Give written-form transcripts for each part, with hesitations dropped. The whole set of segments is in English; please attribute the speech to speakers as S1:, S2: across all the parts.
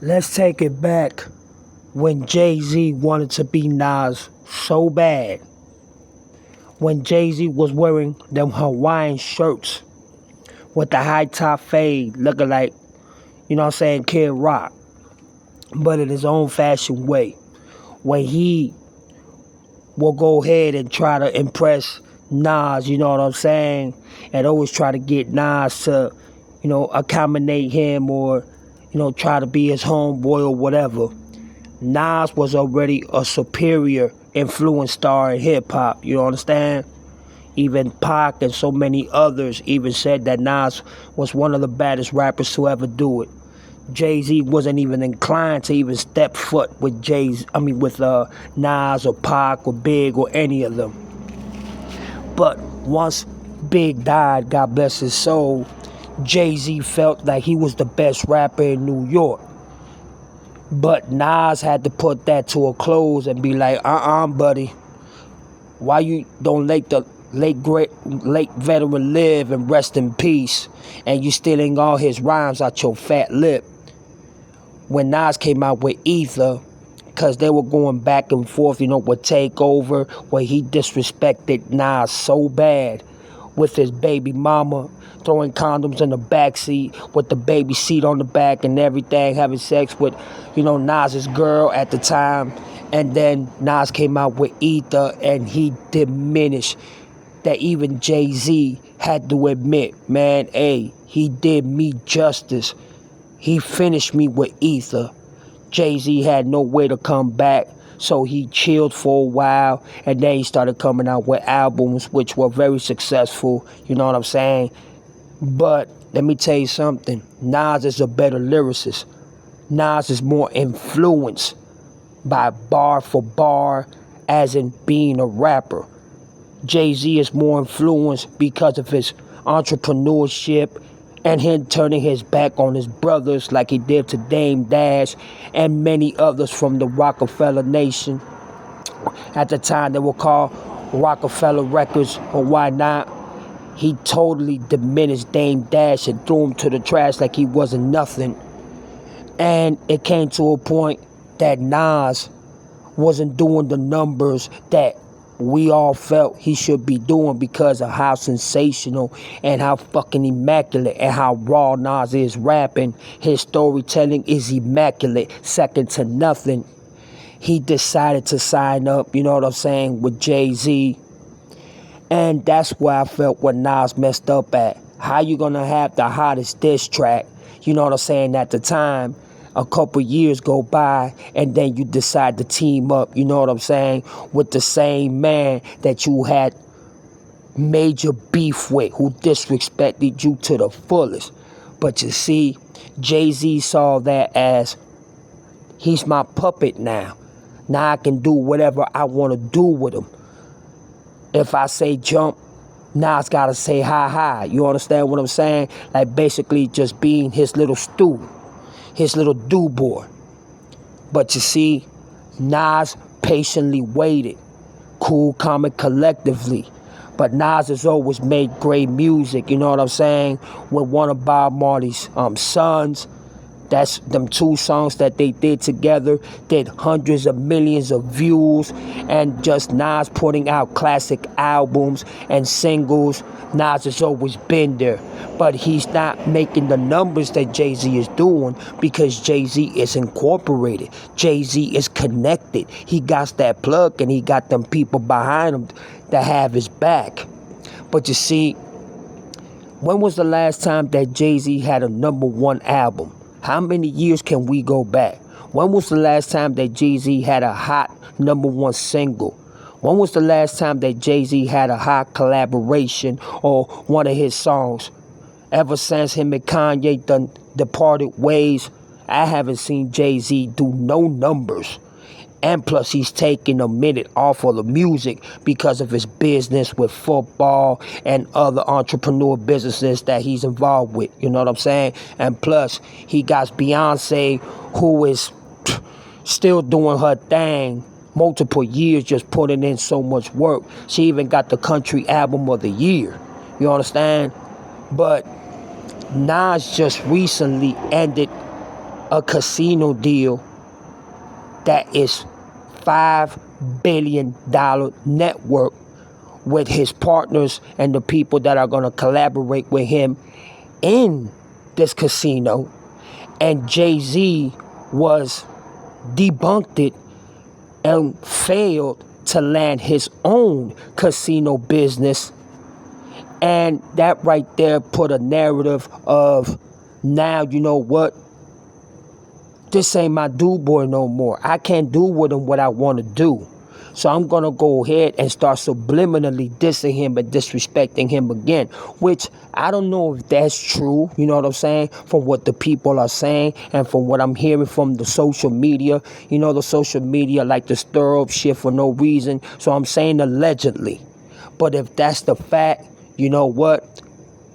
S1: Let's take it back when Jay-Z wanted to be Nas so bad. When Jay-Z was wearing them Hawaiian shirts with the high top fade looking like, Kid Rock. But in his own fashion way. When he will go ahead and try to impress Nas, you know what I'm saying? And always try to get Nas to, accommodate him or, try to be his homeboy or whatever. Nas was already a superior influence star in hip hop, you understand? Even Pac and so many others even said that Nas was one of the baddest rappers to ever do it. Jay-Z wasn't even inclined to even step foot with Nas or Pac or Big or any of them. But once Big died, God bless his soul, Jay-Z felt like he was the best rapper in New York. But Nas had to put that to a close and be like, buddy, why you don't let the late veteran live and rest in peace, and you stealing all his rhymes out your fat lip? When Nas came out with Ether, because they were going back and forth, with Takeover, where he disrespected Nas so bad with his baby mama, throwing condoms in the backseat with the baby seat on the back and everything, having sex with, Nas's girl at the time. And then Nas came out with Ether and he diminished that even Jay-Z had to admit, man, hey, he did me justice. He finished me with Ether. Jay-Z had no way to come back, so he chilled for a while, and then he started coming out with albums which were very successful, you know what I'm saying? But let me tell you something, Nas is a better lyricist. Nas is more influenced by bar for bar, as in being a rapper. Jay-Z is more influenced because of his entrepreneurship and him turning his back on his brothers like he did to Dame Dash and many others from the Rockefeller Nation. At the time they were called Rockefeller Records, or why not? He totally diminished Dame Dash and threw him to the trash like he wasn't nothing. And it came to a point that Nas wasn't doing the numbers that we all felt he should be doing because of how sensational and how fucking immaculate and how raw Nas is rapping. His storytelling is immaculate, second to nothing. He decided to sign up, you know what I'm saying, with Jay-Z. And that's where I felt what Nas messed up at. How you gonna have the hottest diss track, you know what I'm saying, at the time? A couple years go by and then you decide to team up, you know what I'm saying, with the same man that you had major beef with, who disrespected you to the fullest. But you see, Jay-Z saw that as, he's my puppet now. Now I can do whatever I want to do with him. If I say jump, Nas gotta say hi. You understand what I'm saying? Like basically just being his little stew, his little do-boy. But you see, Nas patiently waited, cool, calm, and collectively. But Nas has always made great music, you know what I'm saying? With one of Bob Marley's sons. That's them two songs that they did together, did hundreds of millions of views, and just Nas putting out classic albums and singles. Nas has always been there, but he's not making the numbers that Jay-Z is doing because Jay-Z is incorporated. Jay-Z is connected. He got that plug and he got them people behind him that have his back. But you see, when was the last time that Jay-Z had a #1 album? How many years can we go back? When was the last time that Jay-Z had a hot #1 single? When was the last time that Jay-Z had a hot collaboration or one of his songs? Ever since him and Kanye done departed ways, I haven't seen Jay-Z do no numbers. And plus, he's taking a minute off of the music because of his business with football and other entrepreneur businesses that he's involved with. You know what I'm saying? And plus, he got Beyonce, who is still doing her thing, multiple years, just putting in so much work. She even got the country album of the year. You understand? But Nas just recently ended a casino deal that is $5 billion network with his partners and the people that are going to collaborate with him in this casino. And Jay-Z was debunked it and failed to land his own casino business. And that right there put a narrative of, now you know what, this ain't my dude boy no more. I can't do with him what I want to do. So I'm going to go ahead and start subliminally dissing him and disrespecting him again, which I don't know if that's true, you know what I'm saying, from what the people are saying and from what I'm hearing from the social media. You know, the social media like to stir up shit for no reason. So I'm saying allegedly. But if that's the fact, you know what?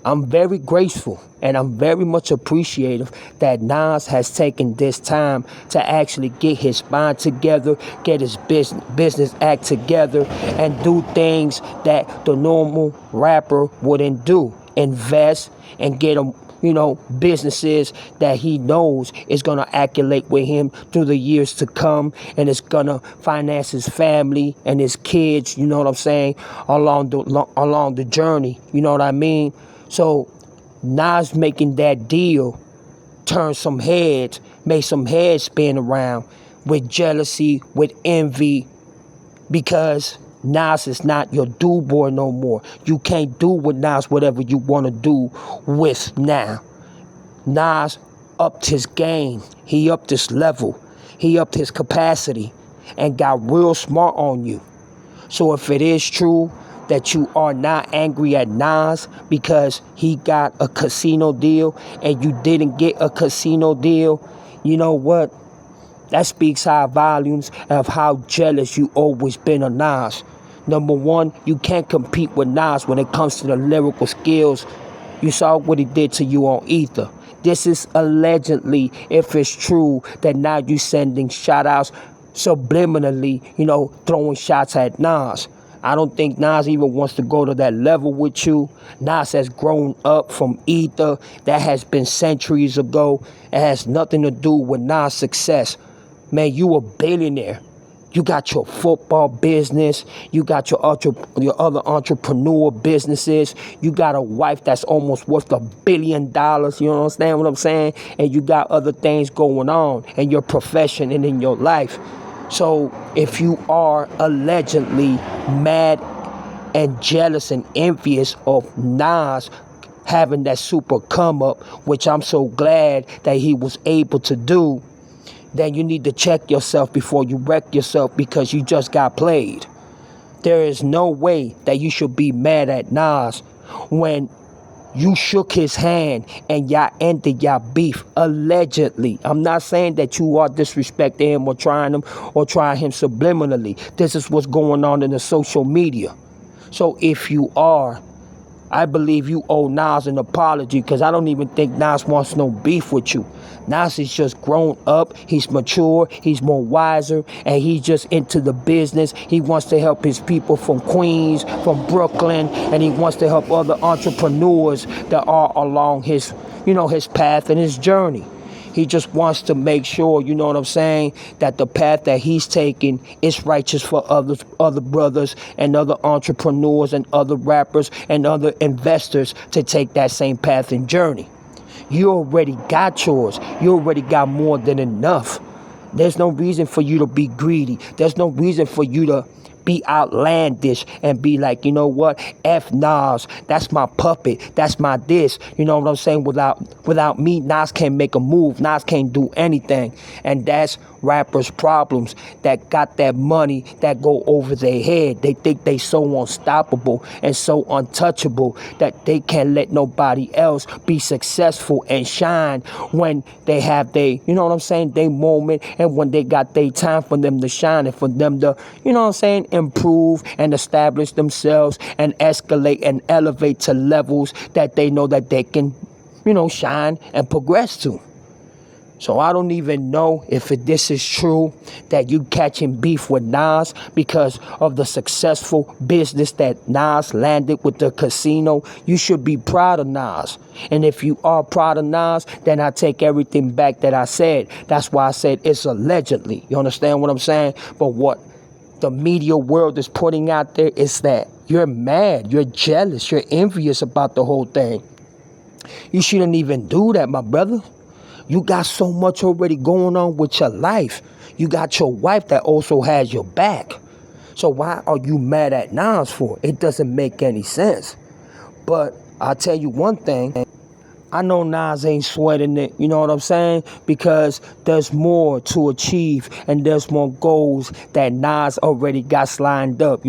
S1: I'm very grateful and I'm very much appreciative that Nas has taken this time to actually get his mind together, get his business act together, and do things that the normal rapper wouldn't do. Invest and get him, you know, businesses that he knows is going to accolade with him through the years to come, and it's going to finance his family and his kids, you know what I'm saying, along the journey, you know what I mean? So Nas making that deal turned some heads, made some heads spin around with jealousy, with envy, because Nas is not your dude boy no more. You can't do with Nas whatever you want to do with now. Nas upped his game. He upped his level. He upped his capacity and got real smart on you. So if it is true that you are not angry at Nas because he got a casino deal and you didn't get a casino deal, you know what? That speaks high volumes of how jealous you always been of Nas. Number one, you can't compete with Nas when it comes to the lyrical skills. You saw what he did to you on Ether. This is allegedly, if it's true, that now you sending shout outs subliminally, you know, throwing shots at Nas. I don't think Nas even wants to go to that level with you. Nas has grown up from Ether. That has been centuries ago. It has nothing to do with Nas' success. Man, you a billionaire. You got your football business. You got your other entrepreneur businesses. You got a wife that's almost worth $1 billion. You understand what I'm saying? And you got other things going on in your profession and in your life. So if you are allegedly mad and jealous and envious of Nas having that super come up, which I'm so glad that he was able to do, then you need to check yourself before you wreck yourself, because you just got played. There is no way that you should be mad at Nas when you shook his hand and y'all ended y'all beef, allegedly. I'm not saying that you are disrespecting him or trying him subliminally. This is what's going on in the social media. So if you are, I believe you owe Nas an apology, because I don't even think Nas wants no beef with you. Nas is just grown up, he's mature, he's more wiser, and he's just into the business. He wants to help his people from Queens, from Brooklyn, and he wants to help other entrepreneurs that are along his, his path and his journey. He just wants to make sure, you know what I'm saying, that the path that he's taking is righteous for other brothers and other entrepreneurs and other rappers and other investors to take that same path and journey. You already got yours. You already got more than enough. There's no reason for you to be greedy. There's no reason for you to be outlandish and be like, you know what, F Nas, that's my puppet, that's my this, you know what I'm saying? Without me, Nas can't make a move, Nas can't do anything. And that's rappers' problems that got that money that go over their head. They think they so unstoppable and so untouchable that they can't let nobody else be successful and shine when they have they, you know what I'm saying, they moment, and when they got their time for them to shine and for them to, you know what I'm saying, improve and establish themselves and escalate and elevate to levels that they know that they can, shine and progress to. So I don't even know if this is true that you catching beef with Nas because of the successful business that Nas landed with the casino. You should be proud of Nas. And if you are proud of Nas, then I take everything back that I said. That's why I said it's allegedly. You understand what I'm saying? But what the media world is putting out there is that you're mad, you're jealous, you're envious about the whole thing. You shouldn't even do that, my brother. You got so much already going on with your life. You got your wife that also has your back. So why are you mad at Nas for? It doesn't make any sense. But I'll tell you one thing. I know Nas ain't sweating it, you know what I'm saying? Because there's more to achieve and there's more goals that Nas already got lined up.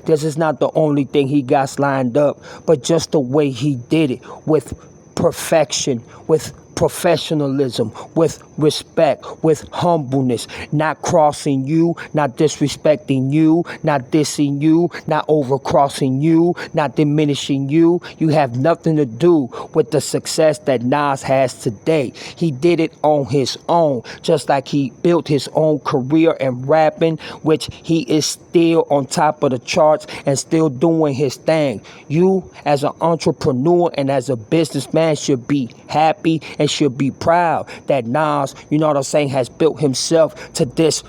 S1: This is not the only thing he got lined up, but just the way he did it with perfection, with professionalism, with respect, with humbleness, not crossing you, not disrespecting you, not dissing you, not overcrossing you, not diminishing you. You have nothing to do with the success that Nas has today. He did it on his own, just like he built his own career in rapping, which he is still on top of the charts and still doing his thing. You, as an entrepreneur and as a businessman, should be happy and should be proud that Nas, you know what I'm saying, has built himself to this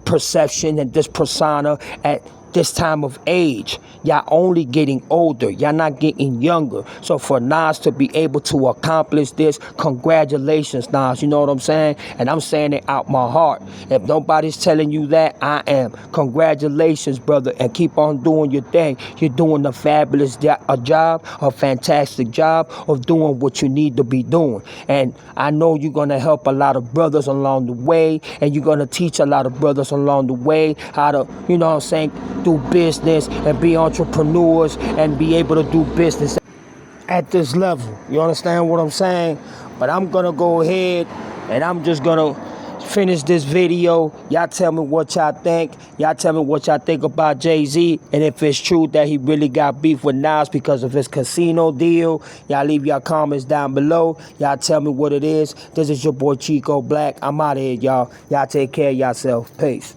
S1: perception and this persona at this time of age. Y'all only getting older. Y'all not getting younger. So for Nas to be able to accomplish this, congratulations, Nas. You know what I'm saying? And I'm saying it out my heart. If nobody's telling you that, I am. Congratulations, brother. And keep on doing your thing. You're doing a fabulous job, a fantastic job of doing what you need to be doing. And I know you're going to help a lot of brothers along the way. And you're going to teach a lot of brothers along the way how to, you know what I'm saying, do business and be entrepreneurs and be able to do business at this level. You understand what I'm saying? But I'm gonna go ahead and I'm just gonna finish this video. Y'all tell me what y'all think. Y'all tell me what y'all think about Jay-Z and if it's true that he really got beef with Nas because of his casino deal. Y'all leave y'all comments down below. Y'all tell me what it is. This is your boy Chico Black. I'm out of here, y'all. Y'all take care of yourself. Peace.